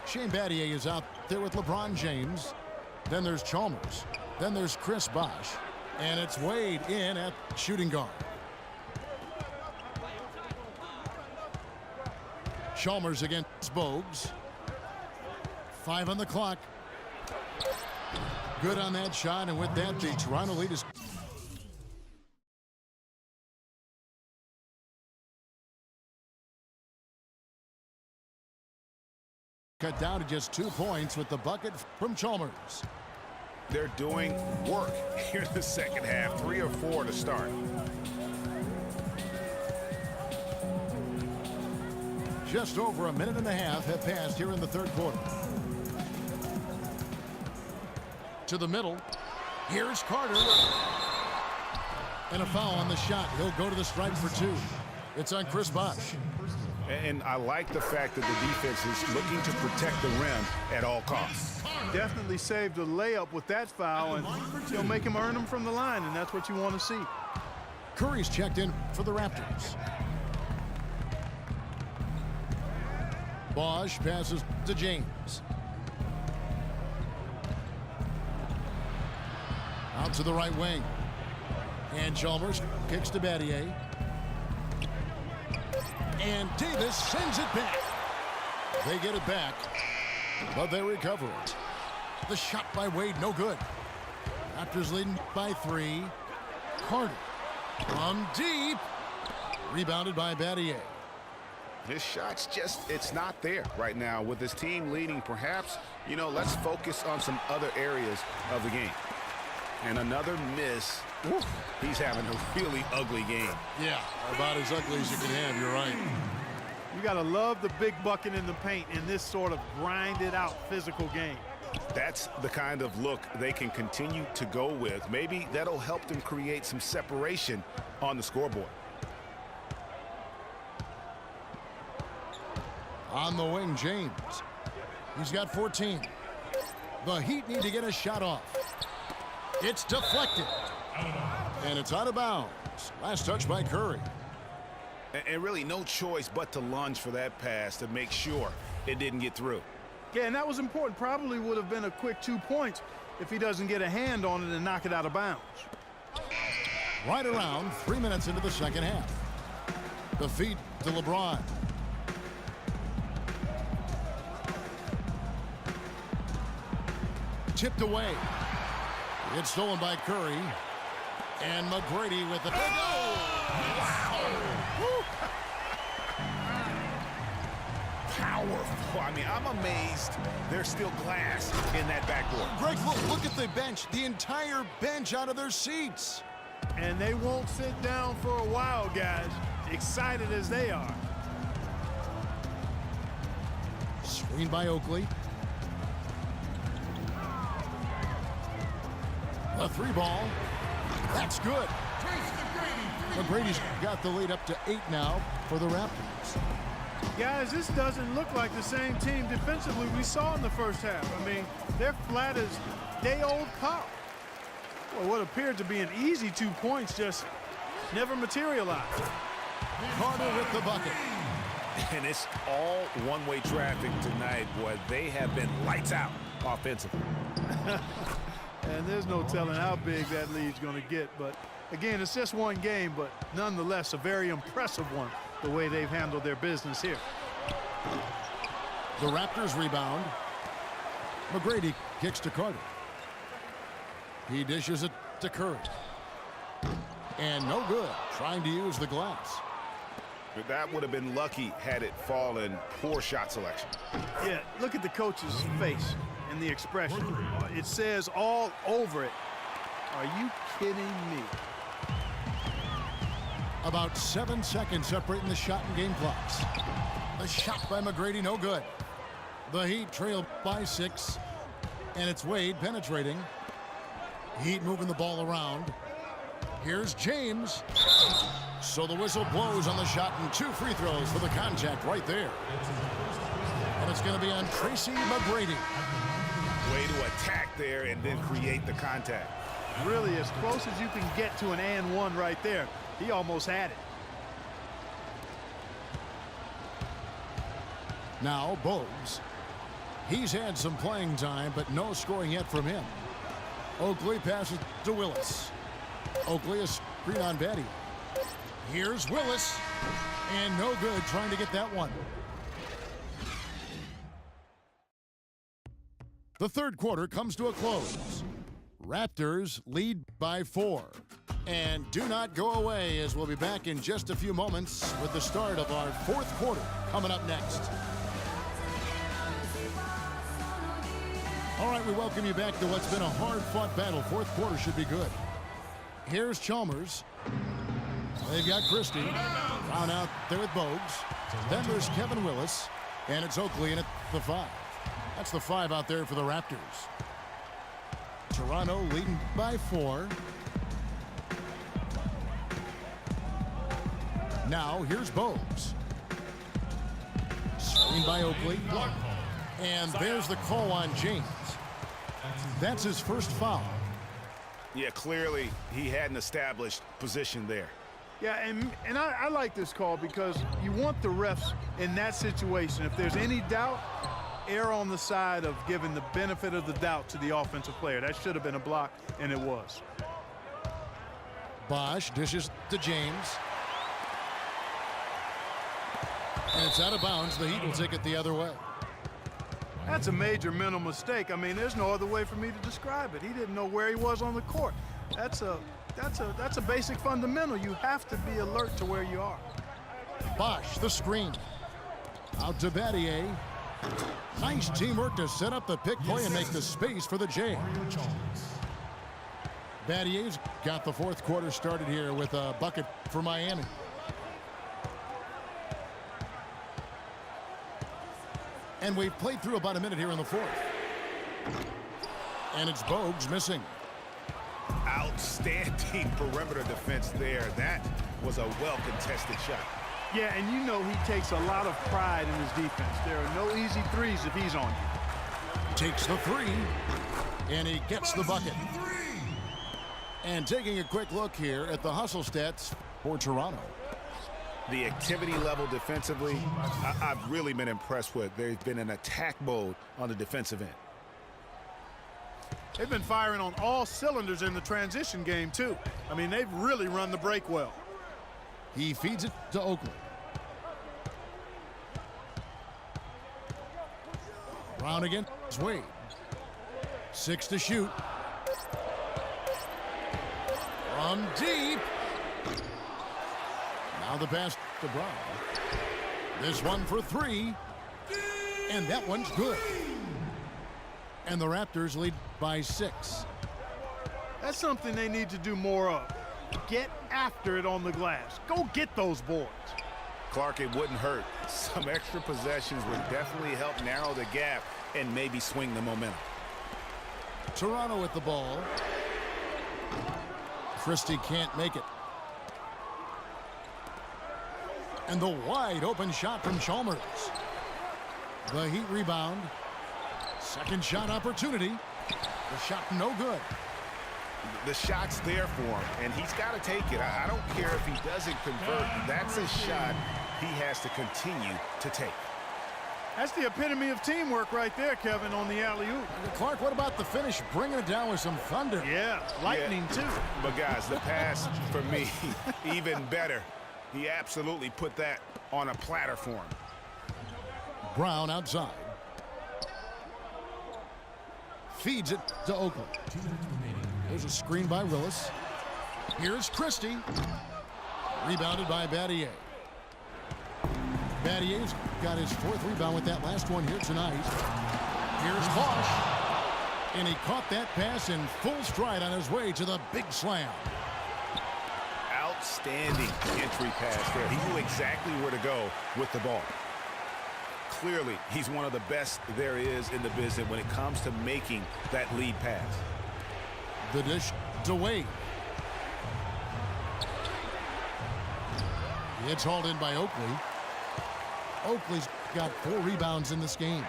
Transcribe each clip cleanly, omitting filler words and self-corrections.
Shane Battier is out there with LeBron James. Then there's Chalmers. Then there's Chris Bosh. And it's Wade in at shooting guard. Chalmers against Bogues. 5 on the clock. Good on that shot, and with that, the Toronto lead is cut down to just 2 points with the bucket from Chalmers. They're doing work here in the second half. 3 or 4 to start. Just over a minute and a half have passed here in the third quarter. To the middle. Here's Carter. And a foul on the shot. He'll go to the stripe for 2. It's on Chris Bosh. And I like the fact that the defense is looking to protect the rim at all costs. Definitely saved a layup with that foul, and they'll make him earn them from the line, and that's what you want to see. Curry's checked in for the Raptors. Bosh passes to James. Out to the right wing. And Chalmers kicks to Battier. And Davis sends it back. They get it back, but they recover it. The shot by Wade, no good. Raptors leading by 3. Carter from deep. Rebounded by Battier. His shot's just, it's not there right now. With his team leading, perhaps, you know, let's focus on some other areas of the game. And another miss. Oof, he's having a really ugly game. Yeah, about as ugly as you can have, you're right. You got to love the big bucket in the paint in this sort of grinded-out physical game. That's the kind of look they can continue to go with. Maybe that'll help them create some separation on the scoreboard. On the wing, James. He's got 14. The Heat need to get a shot off. It's deflected. And it's out of bounds. Last touch by Curry. And really no choice but to lunge for that pass to make sure it didn't get through. Yeah, and that was important. Probably would have been a quick 2 points if he doesn't get a hand on it and knock it out of bounds. Right around 3 minutes into the second half. The feed to LeBron. Tipped away. It's stolen by Curry. And McGrady with the... Wow! Powerful. I mean, I'm amazed there's still glass in that backboard. Greg, look at the bench. The entire bench out of their seats. And they won't sit down for a while, guys. Excited as they are. Screen by Oakley. A 3 ball. That's good. McGrady's got the lead up to 8 now for the Raptors. Guys, this doesn't look like the same team defensively we saw in the first half. I mean, they're flat as day-old cop. Well, what appeared to be an easy 2 points just never materialized. Carter with the bucket. And it's all one-way traffic tonight, boy. They have been lights out offensively. And there's no telling how big that lead's going to get. But, again, it's just one game, but nonetheless a very impressive one, the way they've handled their business here. The Raptors rebound. McGrady kicks to Carter. He dishes it to Curry. And no good, trying to use the glass. But that would have been lucky had it fallen. Poor shot selection. Yeah, look at the coach's face and the expression. It says all over it. Are you kidding me? About 7 seconds separating the shot and game clocks. The shot by McGrady, no good. The Heat trail by 6. And it's Wade penetrating. Heat moving the ball around. Here's James. So the whistle blows on the shot and 2 free throws for the contact right there. And it's going to be on Tracy McGrady. Way to attack there and then create the contact. Really as close as you can get to an and one right there. He almost had it. Now Bogues. He's had some playing time, but no scoring yet from him. Oakley passes to Willis. Oakley is screen on Battier. Here's Willis. And no good trying to get that one. The third quarter comes to a close. Raptors lead by 4. And do not go away, as we'll be back in just a few moments with the start of our fourth quarter coming up next. All right, we welcome you back to what's been a hard-fought battle. Fourth quarter should be good. Here's Chalmers. They've got Christie. Brown out there with Bogues. Then there's Kevin Willis. And it's Oakley in at the 5. That's the 5 out there for the Raptors. Toronto leading by 4. Now here's Bogues. Screen by Oakley. And there's the call on James. That's his first foul. Yeah, clearly he had an established position there. Yeah, and I like this call because you want the refs in that situation. If there's any doubt, err on the side of giving the benefit of the doubt to the offensive player. That should have been a block, and it was. Bosh dishes to James. And it's out of bounds. The Heat will take it the other way. That's a major mental mistake. I mean, there's no other way for me to describe it. He didn't know where he was on the court. That's a basic fundamental. You have to be alert to where you are. Bosh, the screen. Out to Battier. Nice teamwork to set up the pick play and make the space for the Jam. Battier's got the fourth quarter started here with a bucket for Miami. And we've played through about a minute here in the fourth. And it's Bogues missing. Outstanding perimeter defense there. That was a well-contested shot. Yeah, and you know he takes a lot of pride in his defense. There are no easy threes if he's on you. Takes the 3, and he gets the bucket. And taking a quick look here at the hustle stats for Toronto. The activity level defensively, I've really been impressed with. There's been an attack mode on the defensive end. They've been firing on all cylinders in the transition game, too. I mean, they've really run the break well. He feeds it to Oakley. Brown against Wade. 6 to shoot. From deep. Now the pass to Brown. This one for 3. And that one's good. And the Raptors lead by 6. That's something they need to do more of. Get after it on the glass. Go get those boards. Clark, it wouldn't hurt. Some extra possessions would definitely help narrow the gap and maybe swing the momentum. Toronto with the ball. Christie can't make it. And the wide open shot from Chalmers. The Heat rebound. Second shot opportunity. The shot no good. The shot's there for him, and he's got to take it. I don't care if he doesn't convert. That's a shot he has to continue to take. That's the epitome of teamwork right there, Kevin, on the alley-oop. Clark, what about the finish? Bringing it down with some thunder. Yeah, lightning too. But guys, the pass for me, even better. He absolutely put that on a platter for him. Brown outside. Feeds it to Oakley. There's a screen by Willis. Here's Christie. Rebounded by Battier. Battier's got his 4th rebound with that last one here tonight. Here's Bosh. And he caught that pass in full stride on his way to the big slam. Outstanding entry pass there. He knew exactly where to go with the ball. Clearly, he's one of the best there is in the business when it comes to making that lead pass. The dish to Wade. It's hauled in by Oakley. Oakley's got 4 rebounds in this game.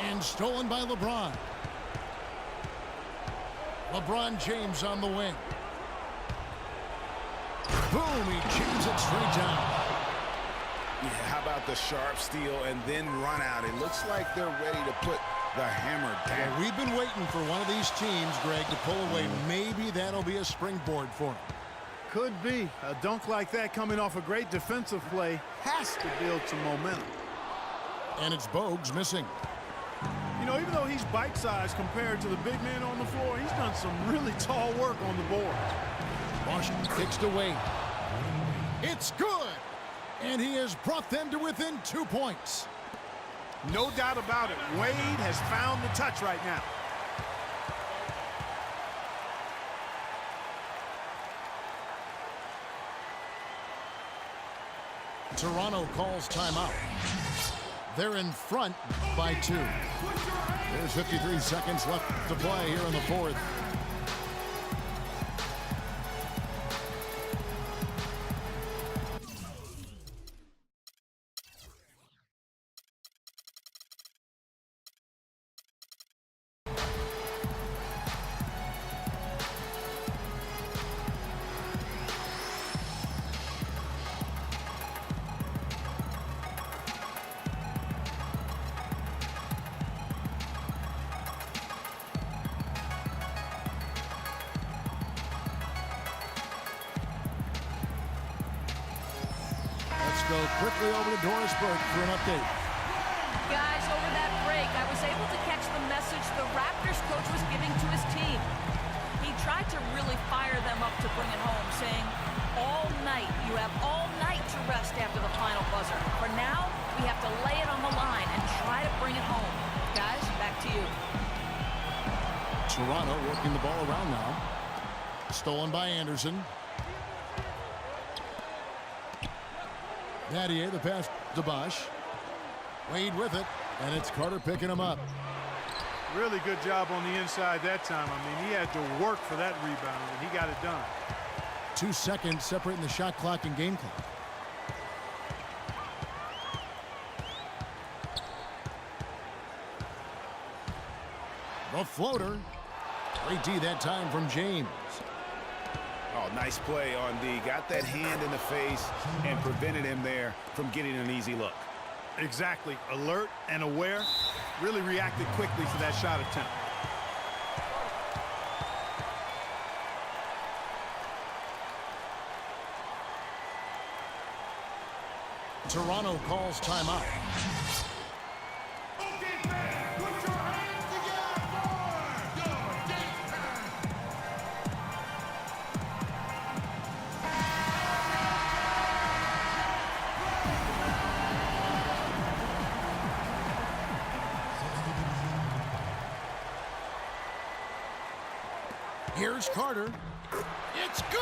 And stolen by LeBron. LeBron James on the wing. Boom, he jams it straight down. Yeah, how about the sharp steal and then run out? It looks like they're ready to put the hammer down. Well, we've been waiting for one of these teams, Greg, to pull away. Maybe that'll be a springboard for them. Could be. A dunk like that coming off a great defensive play has to build some momentum. And it's Bogues missing. You know, even though he's bite-sized compared to the big man on the floor, he's done some really tall work on the boards. Washington fixed away. It's good. And he has brought them to within 2 points. No doubt about it. Wade has found the touch right now. Toronto calls timeout. They're in front by 2. There's 53 seconds left to play here in the fourth. Go quickly over to Doris Burke for an update. Guys, over that break, I was able to catch the message the Raptors coach was giving to his team. He tried to really fire them up to bring it home, saying, all night, you have all night to rest after the final buzzer. For now, we have to lay it on the line and try to bring it home. Guys, back to you. Toronto working the ball around now. Stolen by Anderson. Nadia, the pass to Bosh. Wade with it, and it's Carter picking him up. Really good job on the inside that time. I mean, he had to work for that rebound, and he got it done. 2 seconds separating the shot clock and game clock. The floater. Great D that time from James. Oh, nice play on D. Got that hand in the face and prevented him there from getting an easy look. Exactly. Alert and aware. Really reacted quickly to that shot attempt. Toronto calls timeout. Here's Carter. It's good!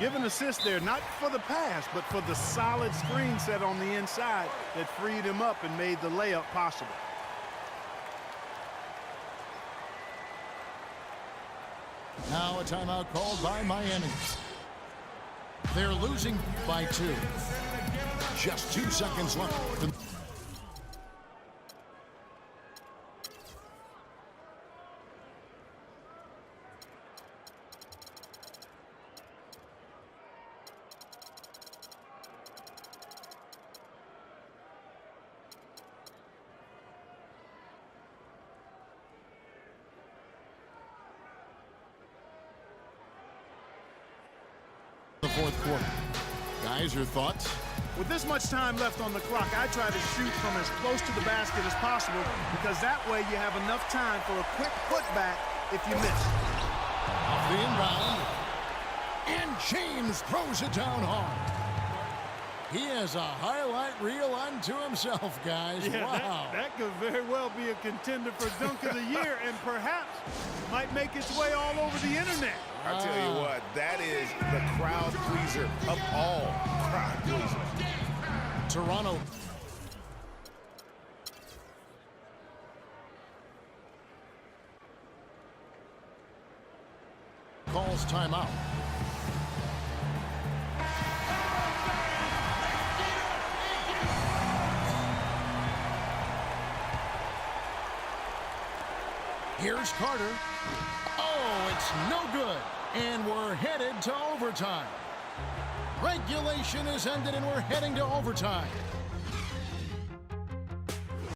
Give an assist there, not for the pass, but for the solid screen set on the inside that freed him up and made the layup possible. Now a timeout called by Miami. They're losing by 2. Just 2 seconds left. The fourth quarter. Guys, your thoughts? With this much time left on the clock, I try to shoot from as close to the basket as possible because that way you have enough time for a quick putback if you miss. Off the inbound. And James throws it down hard. He has a highlight reel unto himself, guys. Yeah, wow. that could very well be a contender for Dunk of the Year and perhaps might make its way all over the internet. I'll tell you what, that is the crowd pleaser of all crowd pleasers. Toronto. Calls timeout. Here's Carter. Oh, it's no good. And we're headed to overtime. Regulation is ended and we're heading to overtime.